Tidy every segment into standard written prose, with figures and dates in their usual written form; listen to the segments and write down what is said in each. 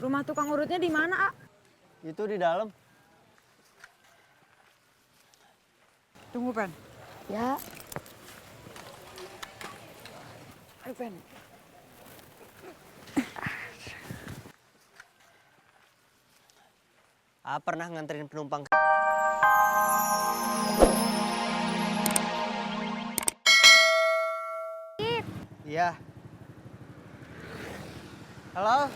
Rumah tukang urutnya di mana, A? Itu di dalam. Tunggu, Pen. Ya, Ayo, Pen. Pernah nganterin penumpang. Iya. Halo,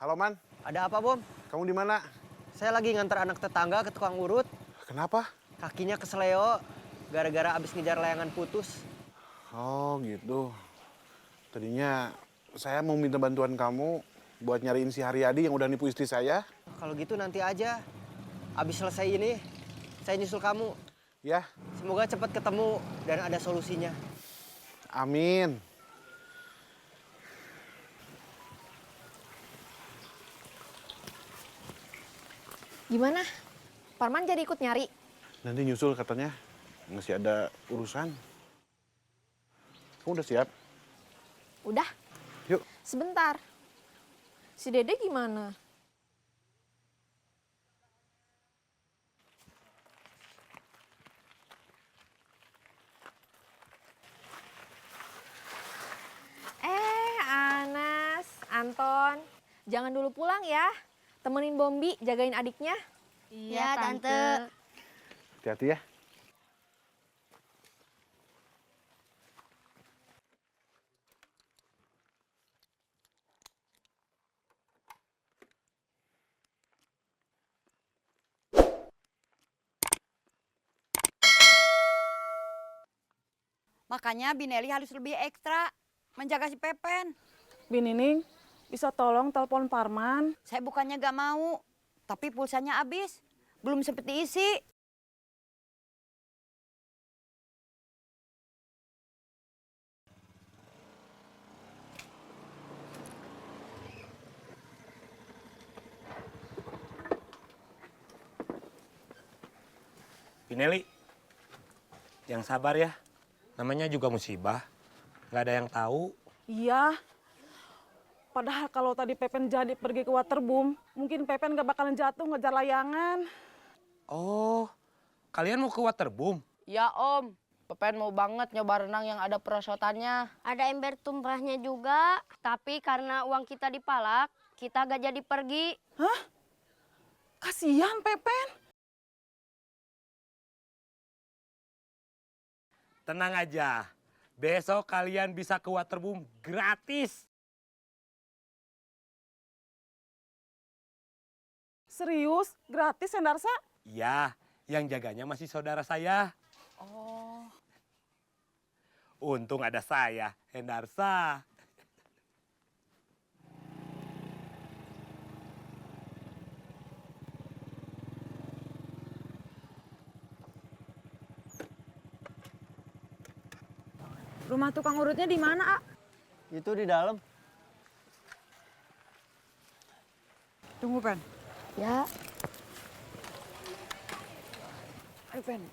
Halo Man, ada apa, Bom? kamu di mana? Saya lagi nganter anak tetangga ke tukang urut. Kenapa? Kakinya kesleo gara-gara abis ngejar layangan putus. Oh gitu. Tadinya saya mau minta bantuan kamu buat nyariin si Haryadi yang udah nipu istri saya. Kalau gitu nanti aja. Abis selesai ini, saya nyusul kamu. Ya, Semoga cepat ketemu dan ada solusinya. amin. gimana? Parman jadi ikut nyari? Nanti nyusul katanya. Masih ada urusan. Kamu udah siap? Udah, Yuk. sebentar. Si Dede gimana? Anas, Anton, jangan dulu pulang ya. Temenin Bombi, jagain adiknya. Iya, Tante. Hati-hati ya. Makanya Bineli harus lebih ekstra menjaga si Pepen. Binining, bisa tolong telepon Parman? Saya bukannya gak mau, tapi pulsanya habis. Belum sempet diisi. Pineli, yang sabar ya. Namanya juga musibah. Nggak ada yang tahu. Iya. Padahal kalau tadi Pepen jadi pergi ke waterboom, mungkin Pepen gak bakalan jatuh ngejar layangan. Oh, kalian mau ke waterboom? Ya Om, Pepen mau banget nyoba renang yang ada perosotannya. Ada ember tumpahnya juga, tapi karena uang kita dipalak, kita gak jadi pergi. Hah? Kasihan Pepen. Tenang aja, besok kalian bisa ke waterboom gratis. Serius? Gratis, Hendarsa? Iya, yang jaganya masih saudara saya. Oh. Untung ada saya, Hendarsa. Rumah tukang urutnya di mana, A? Itu di dalam. Tunggu, Pen. Ya, Ayo, Pen.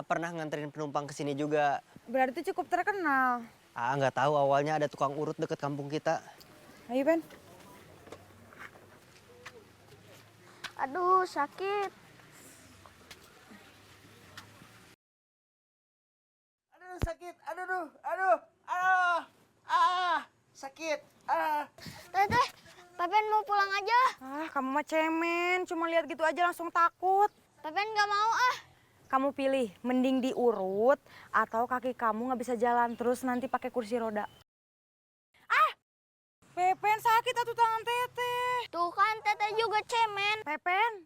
Pernah nganterin penumpang ke sini juga. Berarti cukup terkenal. Nggak tahu awalnya ada tukang urut deket kampung kita. Ayo, Pen. Aduh, sakit. Aduh sakit, aduh, sakit, Teteh, Pepen mau pulang aja. Kamu mah cemen, cuma lihat gitu aja langsung takut. Pepen gak mau ah. Kamu pilih, mending diurut atau kaki kamu nggak bisa jalan terus nanti pakai kursi roda. Pepen sakit atuh tangan teteh. Tuh kan teteh juga cemen. Pepen,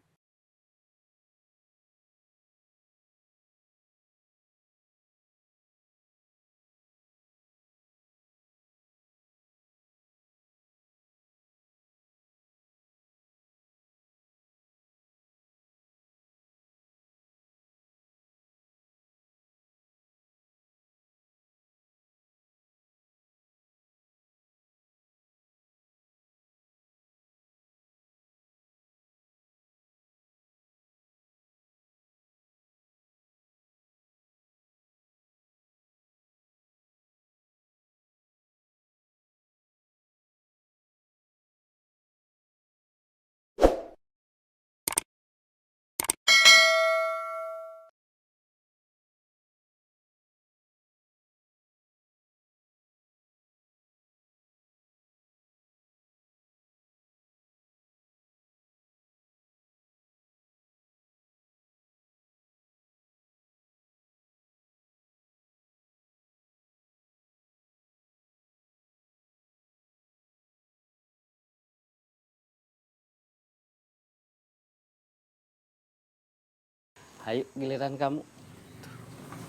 Ayo giliran kamu.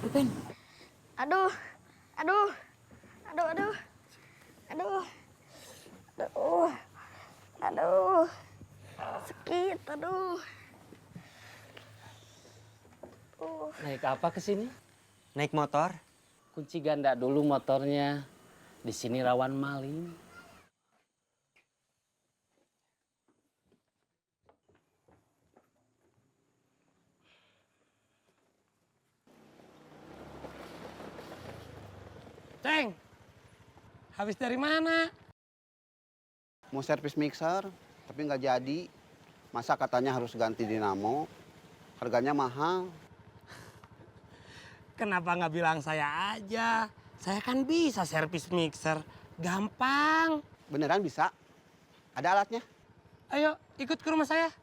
Pepen. Aduh, aduh, aduh, aduh, aduh, aduh, aduh, sakit, aduh. Naik apa ke sini? Naik motor? Kunci ganda dulu motornya. Di sini rawan maling. Ceng, habis dari mana? Mau servis mixer, tapi nggak jadi. Masa katanya harus ganti dinamo, harganya mahal. Kenapa nggak bilang saya aja? Saya kan bisa servis mixer, gampang. Beneran bisa? Ada alatnya? Ayo, ikut ke rumah saya.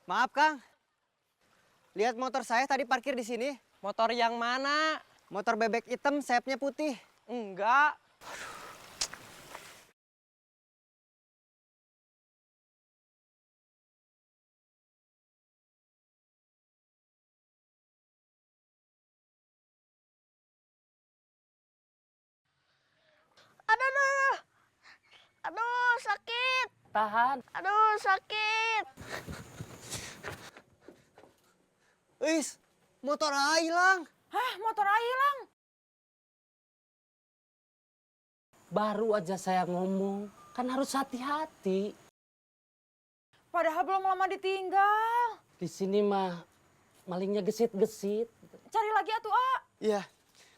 Maaf, Kang. Lihat motor saya tadi parkir di sini. Motor yang mana? Motor bebek hitam, sayapnya putih. Enggak. Aduh, aduh, aduh. Aduh, sakit. Tahan. Aduh, sakit. Wis, motor A hilang. Hah, motor A hilang? Baru aja saya ngomong. Kan harus hati-hati. Padahal belum lama ditinggal. Di sini mah malingnya gesit-gesit. Cari lagi atuh, A. Iya,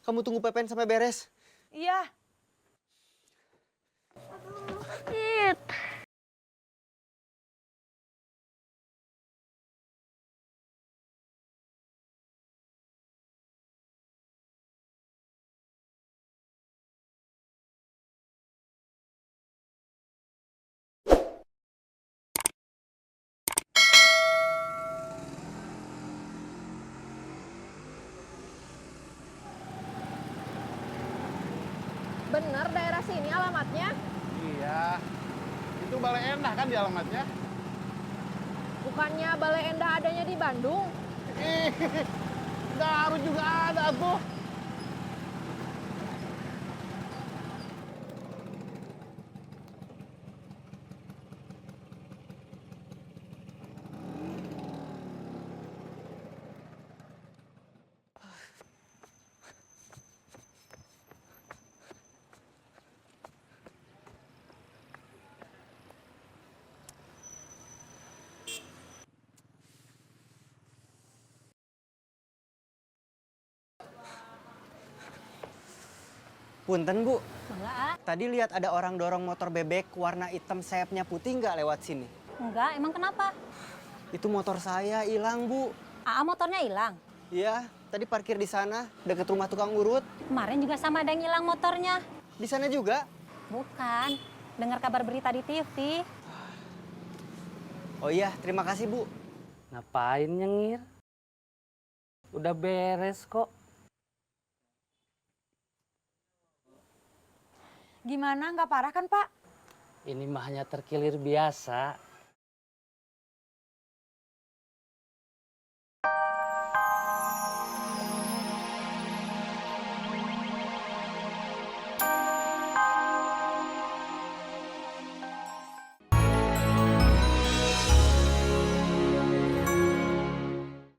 kamu tunggu Pepen sampai beres. Iya. Sakit. Bener daerah sini alamatnya? Iya. Itu Balai Endah kan di alamatnya? Bukannya Balai Endah adanya di Bandung? Ih, Garut juga ada tuh. Punten, Bu. Enggak, Tadi lihat ada orang dorong motor bebek warna hitam sayapnya putih nggak lewat sini? Enggak, emang kenapa? Itu motor saya hilang, Bu. AA motornya hilang. Iya, tadi parkir di sana, dekat rumah tukang urut. Kemarin juga sama ada yang hilang motornya. Di sana juga. Bukan, dengar kabar berita di TV. Oh iya, terima kasih, Bu. Ngapain nyengir? Udah beres kok. Gimana, nggak parah kan, Pak? Ini mah hanya terkilir biasa.